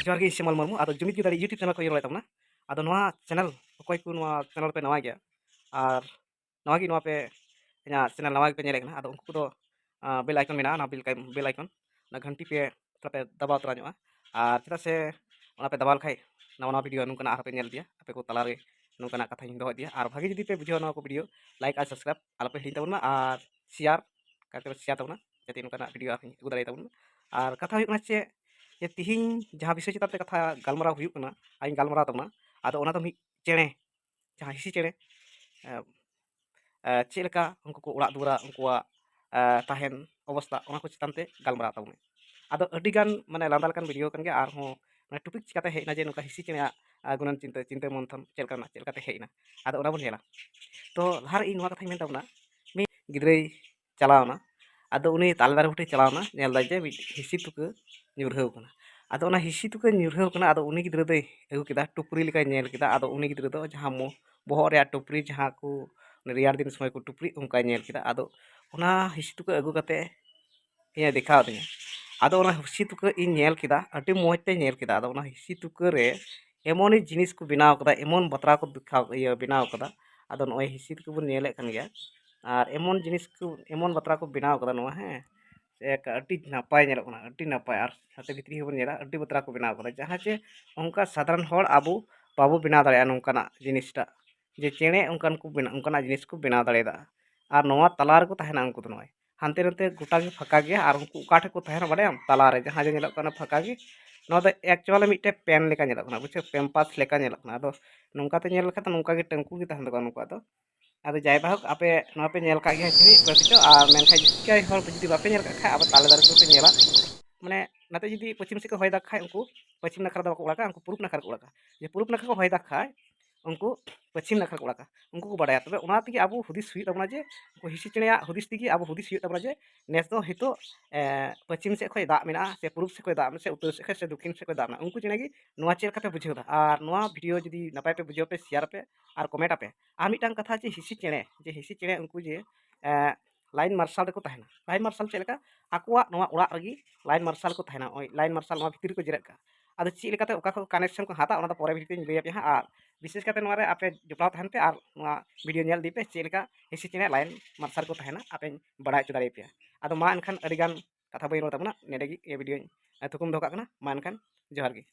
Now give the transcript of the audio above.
जोहार गे सिमल मर्मू आदो जुमित गिदारी यूट्यूब चैनल को योर तबना आदो नोआ चैनल अकोय को नोआ चैनल पे नवा गया और नवा गी नोआ पे इना चैनल नवा पे नेले कना आदो उनको दो बेल आइकन मेना ना बेल आइकन ना घंटी पे पे दबाव तरा ᱧᱚᱜᱼᱟ और चेदा से ओना पे दबाव खाय नवा नवा वीडियो नुकना आरो पे नेल दिया आपे को तला रे नुकना कथा हिंदो दिया और भागी जदी पे बुझो नवा को वीडियो लाइक और सब्सक्राइब आलो पे हिंद तबना और शेयर करके शेयर तबना जति नुकना वीडियो आखिन उगु दारे तबना और कथा हुई चे ये तिहिं जहाँ विषय चिताते कथा गलमाराव हुई कना आइन गलमाराव तबना आदो ओना दो मी चेणे जहाँ हिसी चेणे चेलका उनको को उड़ा दुरा उनकुआ ताहेन अवस्था ओना को चितानते गलमाराव तबना आदो अडिगान माने लांदा लकान वीडियो कन गया आर हो माने टॉपिक चिकाते हेना जे नुका हिसी चेणे गुणन चिंता मंथन चेलकाते हेना आदो ओना बन नेला तो लाहार इन नोआ कथा मेन तबना मी गिद्रई चलावना आदो उनी तालदार बुटी चलावना नेल दाजे हिसी तुके ᱧᱩᱨᱦᱟᱹᱣ ᱠᱟᱱᱟ आदो ओना हिसी तुके ᱧᱩᱨᱦᱟᱹᱣ ᱠᱟᱱᱟ आदो उनी गिद्र दई अगु केदा टुपरी लेका नेल केदा आदो उनी गिद्र दो जहां मो बोहो रे टुपरी जहां को रियार दिन समय को टुपरी उनका नेल केदा आदो ओना हिसी तुके अगु कते ये दिखाव दिया आदो ओना हिसी तुके इन नेल केदा अति मोज ते नेल केदा आदो ओना हिसी तुके रे एमोनी जिनिस को बनाव कदा एमोन बतरा को दिखाव ये बनाव कदा आदो नोय हिसी तुके बन नेले कन गया और एमोन जिनिस को एमोन बतरा को बनाव कदा नोआ है एक अति नापाय नेलो कना अति नापाय और साथे भितरी होबन नेला अति बतरा को बनाव कदा जहां जे उनका साधारण हर आबो बाबू बनाव दाड़े नोंकाना जिनिसटा जे चेणे उनकान को बना उनकाना जिनिस को बनाव दाड़ेदा और नोआ तलार को तहना उनको नोय हानते नते गोटा गे फका गया और उनको उकाठे को तहना बाड़े तलारे जहां जे नेलो कना फका गे नो द एक्चुअली मिटे पेन लेका नेलो कना बुझे पेम्पास लेका नेलो कना आदो नोंकाते नेल लखा नोंका गे टंकु गे तहन दो नुका दो आदो जाय बाहक आपे नोआ पे नेल का गे छिरी बसिचो और मेनखा जिसका हर जदी बापे नेल का खा अब तालेदार को पे नेला माने नाते जदी पश्चिम से को होय दा खाय उनको पश्चिम नखरा दो को उड़ाका उनको पूरब नखरा को उड़ाका जे पूरब नखरा को होय दा खाय उनको पश्चिम नखरा को उड़ाका उनको को बाड़ाया तबे ओना तिगे आबो हुदिस हुई तबना जे को हिसी चेणेया हुदिस तिगे आबो हुदिस हुई तबना जे नेस दो हितो पश्चिम से खोय दा मेना से पूरब से खोय दा से उत्तर से खोय से दक्षिण से खोय दा उनको चेणे गी नोआ चेल का पे बुझेउ दा और नोआ वीडियो जदी नपाय पे बुझेउ पे शेयर पे और कमेंट पे आ मिटांग कथा जे हिसी चेणे उनको जे लाइन मार्शल को तहना लाइन मार्शल चेलका आकुआ नोआ उड़ा रगी लाइन मार्शल को तहना ओय लाइन मार्शल नोआ भितर को जेरक का आदो ची लेकाते ओका को कनेक्शन को हाता ओना तो परे भितर लैया पे हां और विशेष करते नोआ रे आपे जुपड़ाव तहन पे और नोआ वीडियो नेल दीपे ची लेका हिसी चेणे लाइन मार्शल को तहना आपे बड़ाय चो दाड़े पे आदो मा एनखान अडिगान कथा बई रो तबना नेडेगी ए वीडियो थुकुम दोका कना मा एनखान जोहार गे।